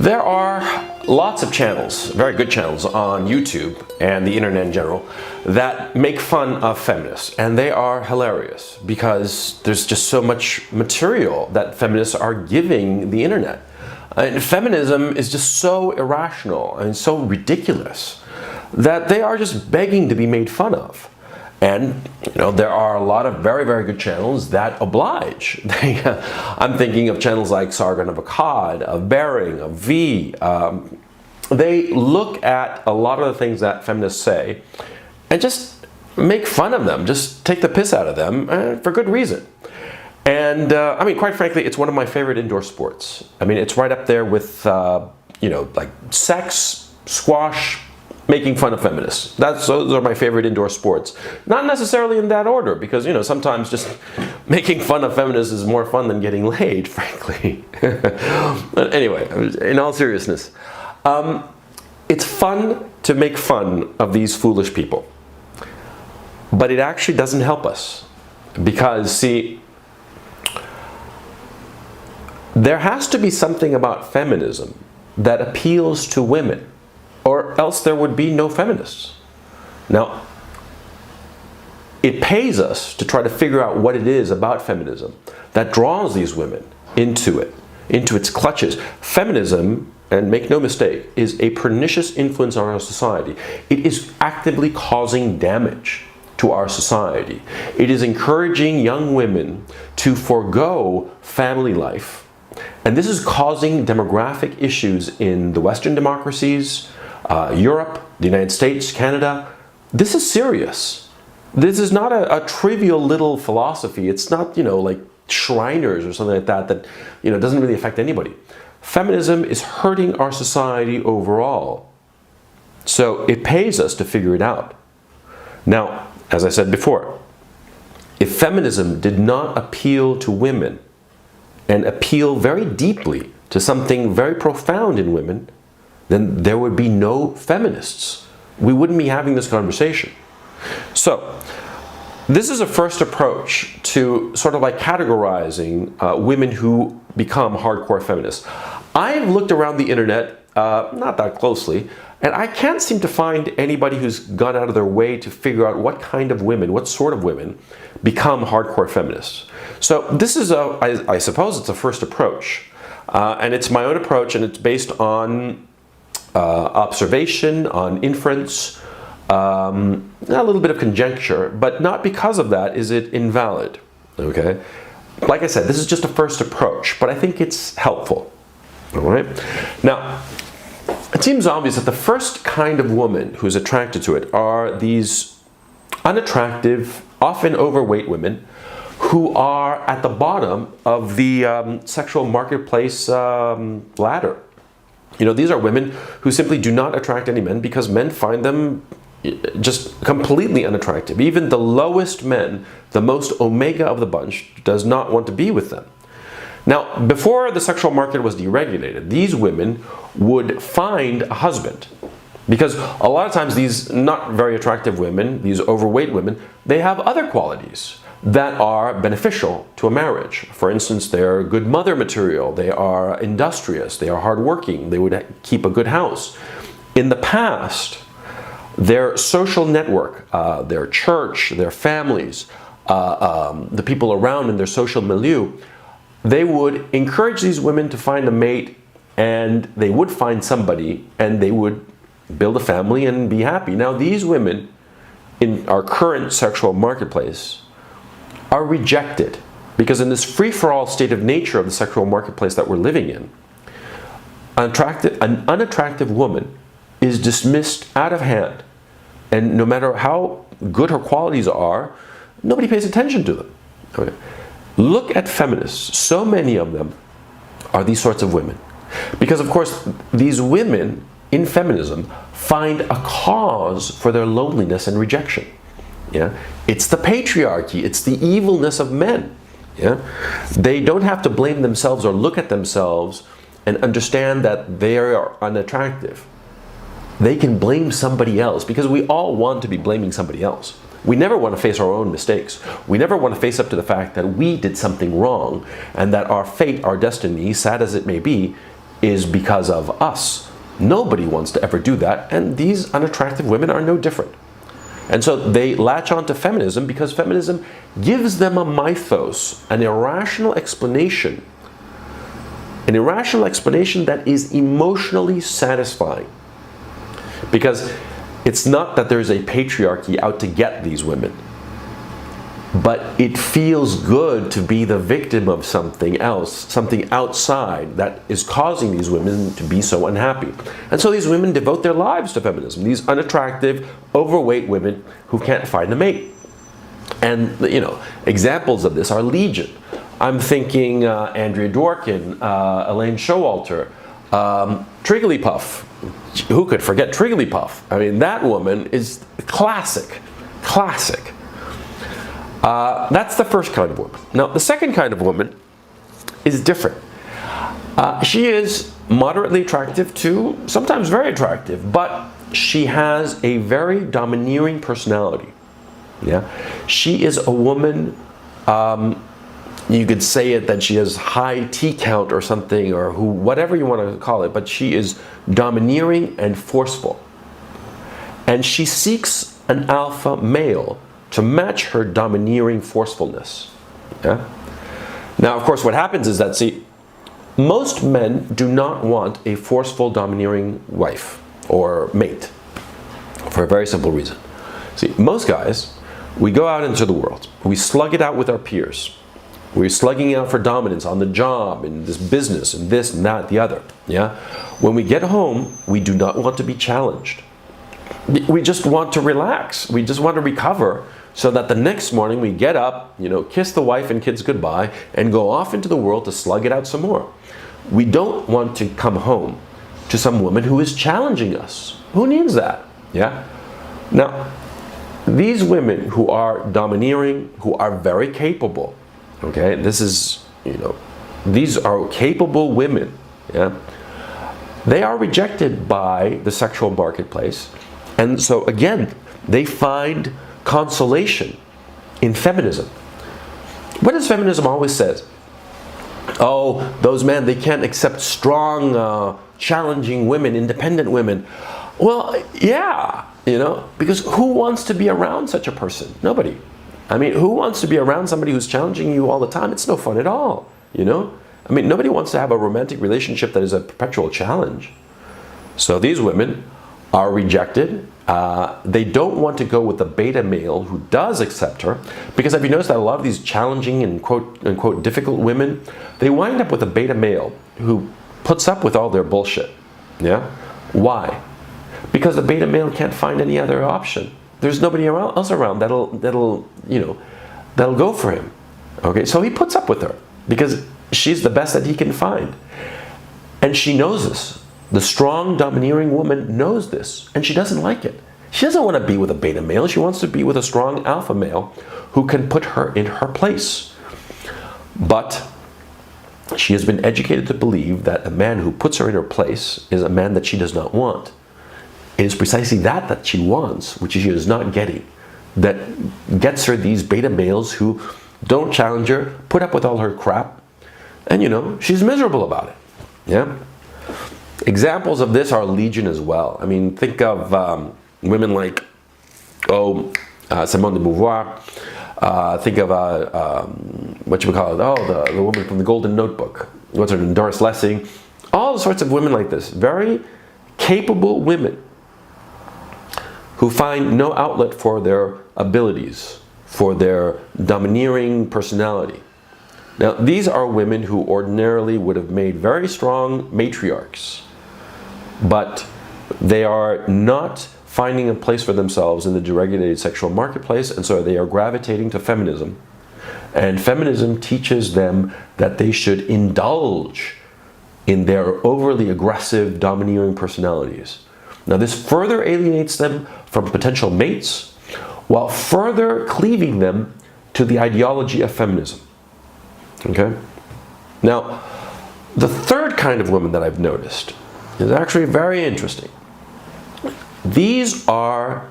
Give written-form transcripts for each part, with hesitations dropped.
There are lots of channels, very good channels on YouTube and the internet in general, that make fun of feminists, and they are hilarious because there's just so much material that feminists are giving the internet. And feminism is just so irrational and so ridiculous that they are just begging to be made fun of. And there are a lot of very, very good channels that oblige. I'm thinking of channels like Sargon of Akkad, of Bearing, of V. They look at a lot of the things that feminists say and just make fun of them, just take the piss out of them for good reason. And I mean, quite frankly, it's one of my favorite indoor sports. I mean, it's right up there with, like sex, squash, making fun of feminists. Those are my favorite indoor sports. Not necessarily in that order, because sometimes just making fun of feminists is more fun than getting laid, frankly. But anyway, in all seriousness, it's fun to make fun of these foolish people. But it actually doesn't help us. Because, see, there has to be something about feminism that appeals to women, or else there would be no feminists. Now, it pays us to try to figure out what it is about feminism that draws these women into its clutches. Feminism, and make no mistake, is a pernicious influence on our society. It is actively causing damage to our society. It is encouraging young women to forego family life. And this is causing demographic issues in the Western democracies, Europe, the United States, Canada. This is serious. This is not a trivial little philosophy. It's not, like Shriners or something like that doesn't really affect anybody. Feminism is hurting our society overall. So it pays us to figure it out. Now, as I said before, if feminism did not appeal to women and appeal very deeply to something very profound in women, then there would be no feminists. We wouldn't be having this conversation. So, this is a first approach to sort of like categorizing women who become hardcore feminists. I've looked around the internet, not that closely, and I can't seem to find anybody who's gone out of their way to figure out what kind of women, what sort of women, become hardcore feminists. So this is, I suppose it's a first approach. And it's my own approach, and it's based on observation, on inference, a little bit of conjecture, but not because of that is it invalid, okay? Like I said, this is just a first approach, but I think it's helpful, all right? Now, it seems obvious that the first kind of woman who's attracted to it are these unattractive, often overweight women who are at the bottom of the sexual marketplace ladder. These are women who simply do not attract any men because men find them just completely unattractive. Even the lowest men, the most omega of the bunch, does not want to be with them. Now, before the sexual market was deregulated, these women would find a husband. Because a lot of times these not very attractive women, these overweight women, they have other qualities that are beneficial to a marriage. For instance, they're good mother material, they are industrious, they are hardworking, they would keep a good house. In the past, their social network, their church, their families, the people around in their social milieu, they would encourage these women to find a mate, and they would find somebody, and they would build a family and be happy. Now, these women in our current sexual marketplace are rejected because in this free-for-all state of nature of the sexual marketplace that we're living in, an unattractive woman is dismissed out of hand, and no matter how good her qualities are, nobody pays attention to them. Okay. Look at feminists. So many of them are these sorts of women. Because, of course, these women in feminism find a cause for their loneliness and rejection. Yeah? It's the patriarchy. It's the evilness of men. Yeah? They don't have to blame themselves or look at themselves and understand that they are unattractive. They can blame somebody else, because we all want to be blaming somebody else. We never want to face our own mistakes. We never want to face up to the fact that we did something wrong and that our fate, our destiny, sad as it may be, is because of us. Nobody wants to ever do that, and these unattractive women are no different. And so they latch on to feminism because feminism gives them a mythos, an irrational explanation that is emotionally satisfying. Because it's not that there's a patriarchy out to get these women, but it feels good to be the victim of something else, something outside that is causing these women to be so unhappy. And so these women devote their lives to feminism, these unattractive, overweight women who can't find a mate. And, examples of this are legion. I'm thinking Andrea Dworkin, Elaine Showalter, Trigglypuff. Who could forget Trigglypuff? I mean, that woman is classic. That's the first kind of woman. Now, the second kind of woman is different. She is moderately attractive to, sometimes very attractive, but she has a very domineering personality. Yeah, she is a woman. You could say it that she has high T count or something, or whatever you want to call it, but she is domineering and forceful. And she seeks an alpha male to match her domineering forcefulness. Yeah? Now, of course, what happens is that, most men do not want a forceful, domineering wife or mate for a very simple reason. Most guys, we go out into the world, we slug it out with our peers. We're slugging out for dominance on the job, in this business, and this and that, the other. Yeah? When we get home, we do not want to be challenged. We just want to relax. We just want to recover so that the next morning we get up, kiss the wife and kids goodbye, and go off into the world to slug it out some more. We don't want to come home to some woman who is challenging us. Who needs that? Yeah? Now, these women who are domineering, who are very capable, okay, these are capable women, yeah? They are rejected by the sexual marketplace. And so again, they find consolation in feminism. What does feminism always say? Oh, those men, they can't accept strong, challenging women, independent women. Well, yeah, because who wants to be around such a person? Nobody. I mean, who wants to be around somebody who's challenging you all the time? It's no fun at all, I mean, nobody wants to have a romantic relationship that is a perpetual challenge. So these women are rejected. They don't want to go with the beta male who does accept her, because have you noticed that a lot of these challenging and quote unquote difficult women, they wind up with a beta male who puts up with all their bullshit. Yeah? Why? Because the beta male can't find any other option. There's nobody else around that'll go for him. Okay, so he puts up with her because she's the best that he can find. And she knows this. The strong, domineering woman knows this, and she doesn't like it. She doesn't want to be with a beta male. She wants to be with a strong alpha male who can put her in her place. But she has been educated to believe that a man who puts her in her place is a man that she does not want. It is precisely that she wants, which she is not getting, that gets her these beta males who don't challenge her, put up with all her crap, and she's miserable about it. Yeah? Examples of this are legion as well. I mean, think of women like, Simone de Beauvoir. Think of, the woman from the Golden Notebook. What's her name? Doris Lessing. All sorts of women like this. Very capable women who find no outlet for their abilities, for their domineering personality. Now, these are women who ordinarily would have made very strong matriarchs, but they are not finding a place for themselves in the deregulated sexual marketplace, and so they are gravitating to feminism. And feminism teaches them that they should indulge in their overly aggressive, domineering personalities. Now, this further alienates them from potential mates, while further cleaving them to the ideology of feminism. Okay? Now, the third kind of woman that I've noticed is actually very interesting. These are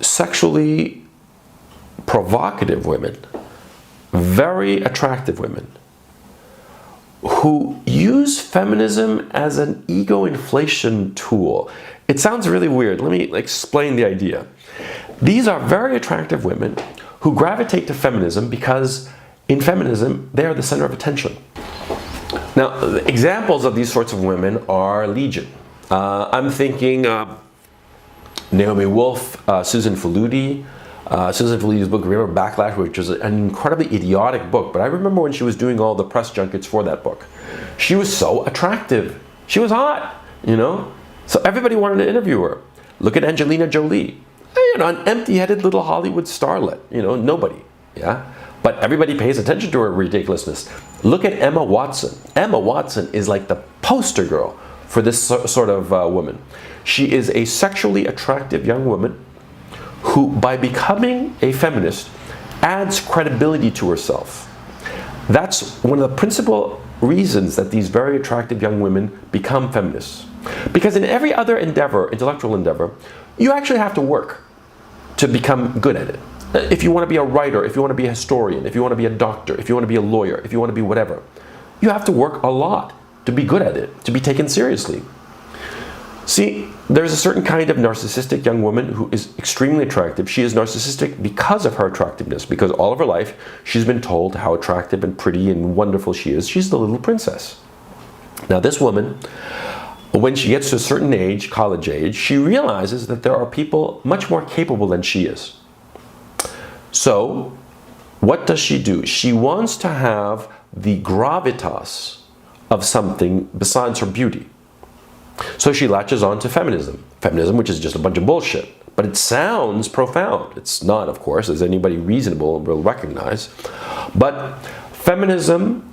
sexually provocative women, very attractive women, who use feminism as an ego inflation tool. It sounds really weird. Let me explain the idea. These are very attractive women who gravitate to feminism because in feminism, they are the center of attention. Now, examples of these sorts of women are legion. I'm thinking Naomi Wolf, Susan Faludi. Susan Faludi's book, Remember Backlash, which is an incredibly idiotic book, but I remember when she was doing all the press junkets for that book. She was so attractive. She was hot, you know? So everybody wanted to interview her. Look at Angelina Jolie. You know, an empty-headed little Hollywood starlet, you know, nobody, yeah? But everybody pays attention to her ridiculousness. Look at Emma Watson. Emma Watson is like the poster girl for this sort of woman. She is a sexually attractive young woman who, by becoming a feminist, adds credibility to herself. That's one of the principal reasons that these very attractive young women become feminists. Because in every other endeavor, intellectual endeavor, you actually have to work to become good at it. If you want to be a writer, if you want to be a historian, if you want to be a doctor, if you want to be a lawyer, if you want to be whatever, you have to work a lot to be good at it, to be taken seriously. See, there's a certain kind of narcissistic young woman who is extremely attractive. She is narcissistic because of her attractiveness, because all of her life she's been told how attractive and pretty and wonderful she is. She's the little princess. Now this woman, when she gets to a certain age, college age, she realizes that there are people much more capable than she is. So, what does she do? She wants to have the gravitas of something besides her beauty. So she latches on to feminism. Feminism, which is just a bunch of bullshit. But it sounds profound. It's not, of course, as anybody reasonable will recognize. But feminism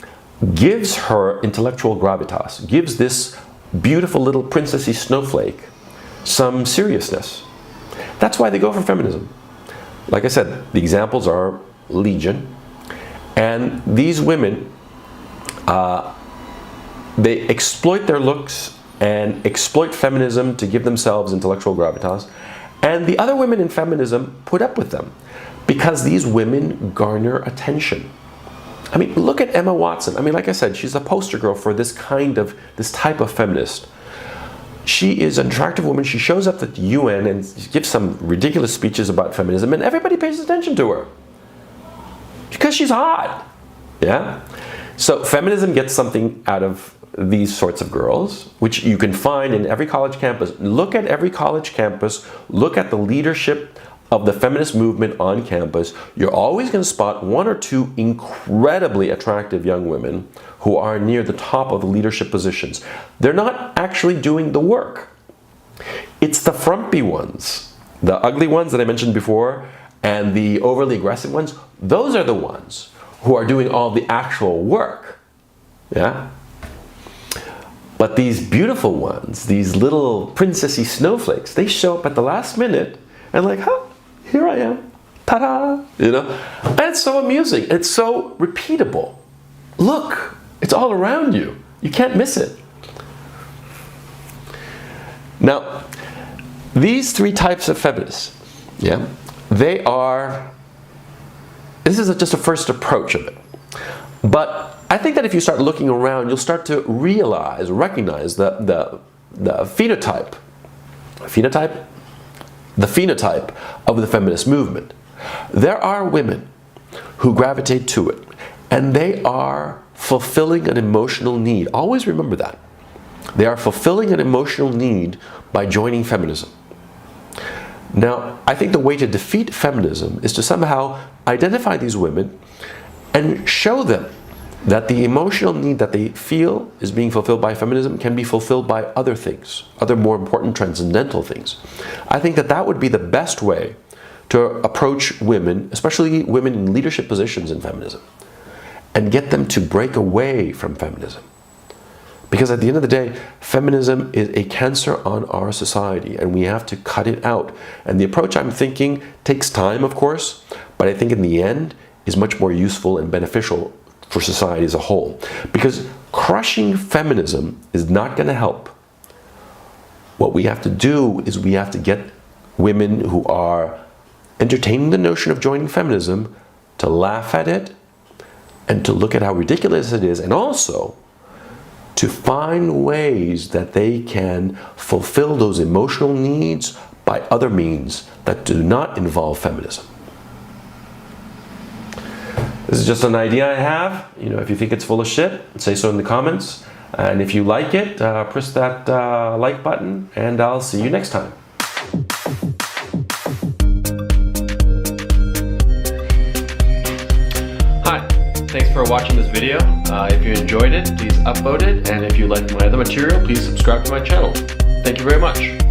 gives her intellectual gravitas, gives this beautiful little princessy snowflake some seriousness. That's why they go for feminism. Like I said, the examples are legion. And these women, they exploit their looks and exploit feminism to give themselves intellectual gravitas. And the other women in feminism put up with them because these women garner attention. I mean, look at Emma Watson. I mean, like I said, she's a poster girl for this type of feminist. She is an attractive woman. She shows up at the UN and gives some ridiculous speeches about feminism, and everybody pays attention to her because she's hot. Yeah? So feminism gets something out of these sorts of girls, which you can find in every college campus. Look at every college campus. Look at the leadership of the feminist movement on campus. You're always going to spot one or two incredibly attractive young women who are near the top of the leadership positions. They're not actually doing the work. It's the frumpy ones, the ugly ones that I mentioned before, and the overly aggressive ones. Those are the ones who are doing all the actual work. Yeah? But these beautiful ones, these little princessy snowflakes, they show up at the last minute and like, huh, here I am, ta-da, you know? And it's so amusing, it's so repeatable. Look, it's all around you. You can't miss it. Now, these three types of feminists, yeah, they are, this is just a first approach of it. But I think that if you start looking around, you'll start to recognize the phenotype of the feminist movement. There are women who gravitate to it, and they are fulfilling an emotional need. Always remember that. They are fulfilling an emotional need by joining feminism. Now, I think the way to defeat feminism is to somehow identify these women and show them that the emotional need that they feel is being fulfilled by feminism can be fulfilled by other things, other more important transcendental things. I think that that would be the best way to approach women, especially women in leadership positions in feminism, and get them to break away from feminism. Because at the end of the day, feminism is a cancer on our society, and we have to cut it out. And the approach I'm thinking takes time, of course, but I think in the end is much more useful and beneficial for society as a whole. Because crushing feminism is not going to help. What we have to do is we have to get women who are entertaining the notion of joining feminism to laugh at it and to look at how ridiculous it is, and also to find ways that they can fulfill those emotional needs by other means that do not involve feminism. This is just an idea I have. If you think it's full of shit, say so in the comments. And if you like it, press that like button, and I'll see you next time. Hi, thanks for watching this video. If you enjoyed it, please upvote it. And if you like my other material, please subscribe to my channel. Thank you very much.